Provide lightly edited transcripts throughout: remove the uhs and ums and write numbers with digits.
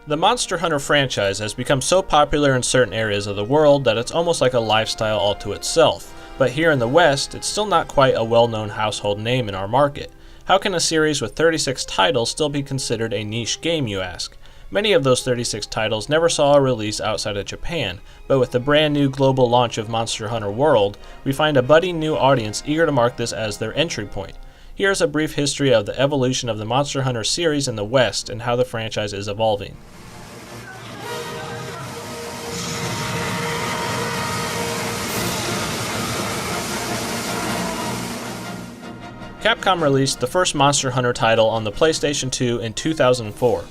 The Monster Hunter franchise has become so popular in certain areas of the world that it's almost like a lifestyle all to itself, but here in the West, it's still not quite a well-known household name in our market. How can a series with 36 titles still be considered a niche game, you ask? Many of those 36 titles never saw a release outside of Japan, but with the brand new global launch of Monster Hunter World, we find a budding new audience eager to mark this as their entry point. Here's a brief history of the evolution of the Monster Hunter series in the West and how the franchise is evolving. Capcom released the first Monster Hunter title on the PlayStation 2 in 2004.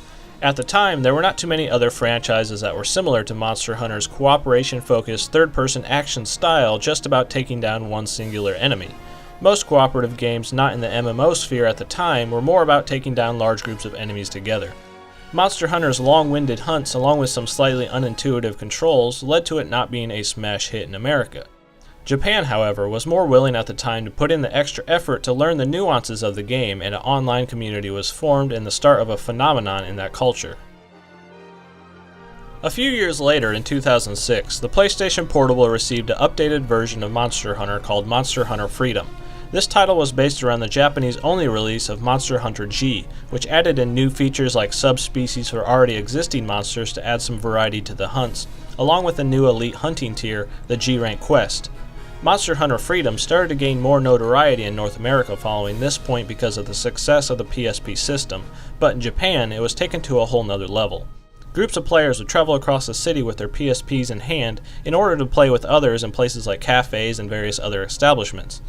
At the time, there were not too many other franchises that were similar to Monster Hunter's cooperation-focused third-person action style just about taking down one singular enemy. Most cooperative games not in the MMO sphere at the time were more about taking down large groups of enemies together. Monster Hunter's long-winded hunts along with some slightly unintuitive controls led to it not being a smash hit in America. Japan, however, was more willing at the time to put in the extra effort to learn the nuances of the game, and an online community was formed and the start of a phenomenon in that culture. A few years later, in 2006, the PlayStation Portable received an updated version of Monster Hunter called Monster Hunter Freedom. This title was based around the Japanese-only release of Monster Hunter G, which added in new features like subspecies for already existing monsters to add some variety to the hunts, along with a new elite hunting tier, the G-Rank Quest. Monster Hunter Freedom started to gain more notoriety in North America following this point because of the success of the PSP system, but in Japan it was taken to a whole nother level. Groups of players would travel across the city with their PSPs in hand in order to play with others in places like cafes and various other establishments.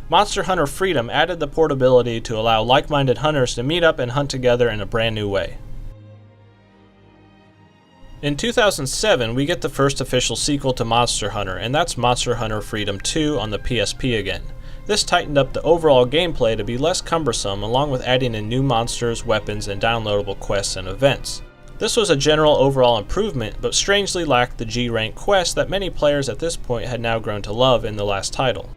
Monster Hunter Freedom added the portability to allow like-minded hunters to meet up and hunt together in a brand new way. In 2007, we get the first official sequel to Monster Hunter, and that's Monster Hunter Freedom 2 on the PSP again. This tightened up the overall gameplay to be less cumbersome, along with adding in new monsters, weapons, and downloadable quests and events. This was a general overall improvement, but strangely lacked the G-Rank quest that many players at this point had now grown to love in the last title.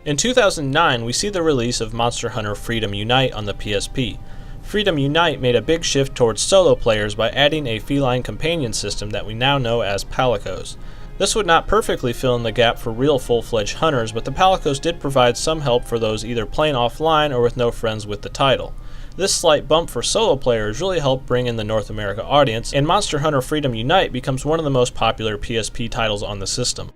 In 2009, we see the release of Monster Hunter Freedom Unite on the PSP. Freedom Unite made a big shift towards solo players by adding a feline companion system that we now know as palicos. This would not perfectly fill in the gap for real full-fledged hunters, but the palicos did provide some help for those either playing offline or with no friends with the title. This slight bump for solo players really helped bring in the North America audience, and Monster Hunter Freedom Unite becomes one of the most popular PSP titles on the system.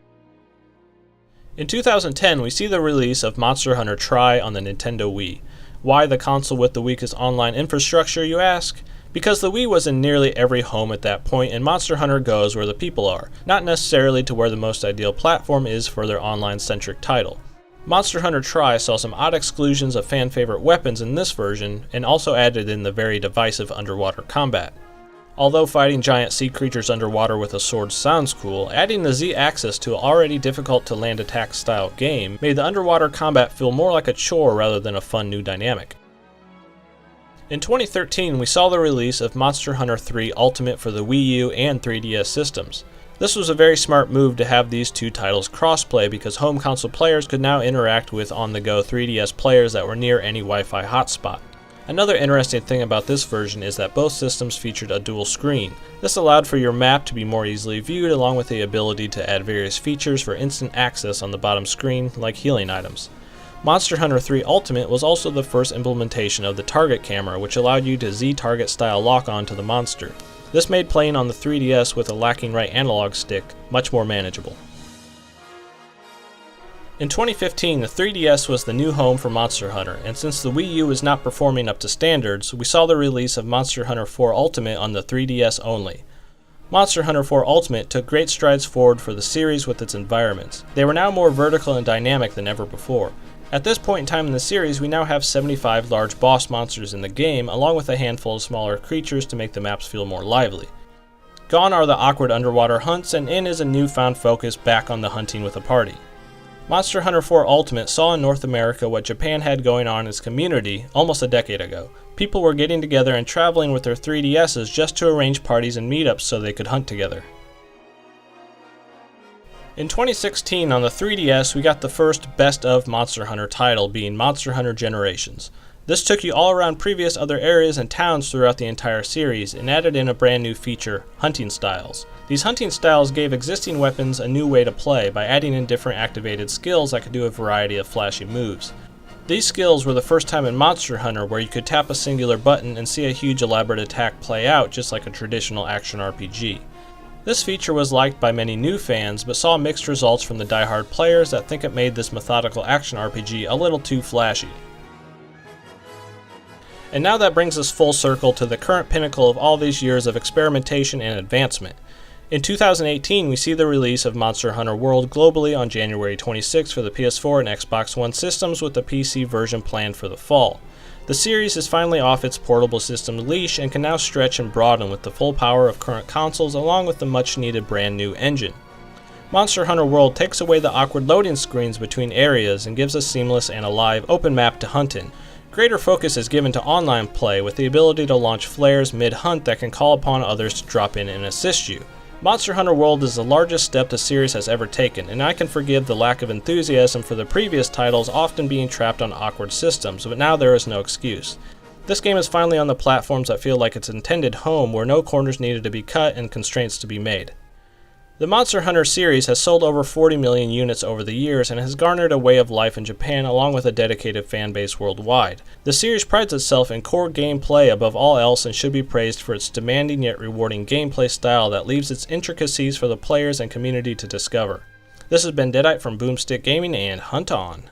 In 2010, we see the release of Monster Hunter Tri on the Nintendo Wii. Why the console with the weakest online infrastructure, you ask? Because the Wii was in nearly every home at that point, and Monster Hunter goes where the people are, not necessarily to where the most ideal platform is for their online-centric title. Monster Hunter Tri saw some odd exclusions of fan-favorite weapons in this version, and also added in the very divisive underwater combat. Although fighting giant sea creatures underwater with a sword sounds cool, adding the Z-axis to an already difficult to land attack style game made the underwater combat feel more like a chore rather than a fun new dynamic. In 2013, we saw the release of Monster Hunter 3 Ultimate for the Wii U and 3DS systems. This was a very smart move to have these two titles crossplay because home console players could now interact with on-the-go 3DS players that were near any Wi-Fi hotspot. Another interesting thing about this version is that both systems featured a dual screen. This allowed for your map to be more easily viewed, along with the ability to add various features for instant access on the bottom screen, like healing items. Monster Hunter 3 Ultimate was also the first implementation of the target camera, which allowed you to Z-target style lock on to the monster. This made playing on the 3DS with a lacking right analog stick much more manageable. In 2015, the 3DS was the new home for Monster Hunter, and since the Wii U was not performing up to standards, we saw the release of Monster Hunter 4 Ultimate on the 3DS only. Monster Hunter 4 Ultimate took great strides forward for the series with its environments. They were now more vertical and dynamic than ever before. At this point in time in the series, we now have 75 large boss monsters in the game, along with a handful of smaller creatures to make the maps feel more lively. Gone are the awkward underwater hunts, and in is a newfound focus back on the hunting with a party. Monster Hunter 4 Ultimate saw in North America what Japan had going on in its community almost a decade ago. People were getting together and traveling with their 3DSs just to arrange parties and meetups so they could hunt together. In 2016, on the 3DS, we got the first Best of Monster Hunter title, being Monster Hunter Generations. This took you all around previous other areas and towns throughout the entire series, and added in a brand new feature, hunting styles. These hunting styles gave existing weapons a new way to play by adding in different activated skills that could do a variety of flashy moves. These skills were the first time in Monster Hunter where you could tap a singular button and see a huge elaborate attack play out just like a traditional action RPG. This feature was liked by many new fans, but saw mixed results from the die-hard players that think it made this methodical action RPG a little too flashy. And now that brings us full circle to the current pinnacle of all these years of experimentation and advancement. In 2018, we see the release of Monster Hunter World globally on January 26 for the PS4 and Xbox One systems, with the PC version planned for the fall. The series is finally off its portable system leash and can now stretch and broaden with the full power of current consoles along with the much needed brand new engine. Monster Hunter World takes away the awkward loading screens between areas and gives a seamless and alive open map to hunt in. Greater focus is given to online play with the ability to launch flares mid-hunt that can call upon others to drop in and assist you. Monster Hunter World is the largest step the series has ever taken, and I can forgive the lack of enthusiasm for the previous titles often being trapped on awkward systems, but now there is no excuse. This game is finally on the platforms that feel like its intended home, where no corners needed to be cut and constraints to be made. The Monster Hunter series has sold over 40 million units over the years and has garnered a way of life in Japan along with a dedicated fan base worldwide. The series prides itself in core gameplay above all else and should be praised for its demanding yet rewarding gameplay style that leaves its intricacies for the players and community to discover. This has been Deadite from Boomstick Gaming, and hunt on!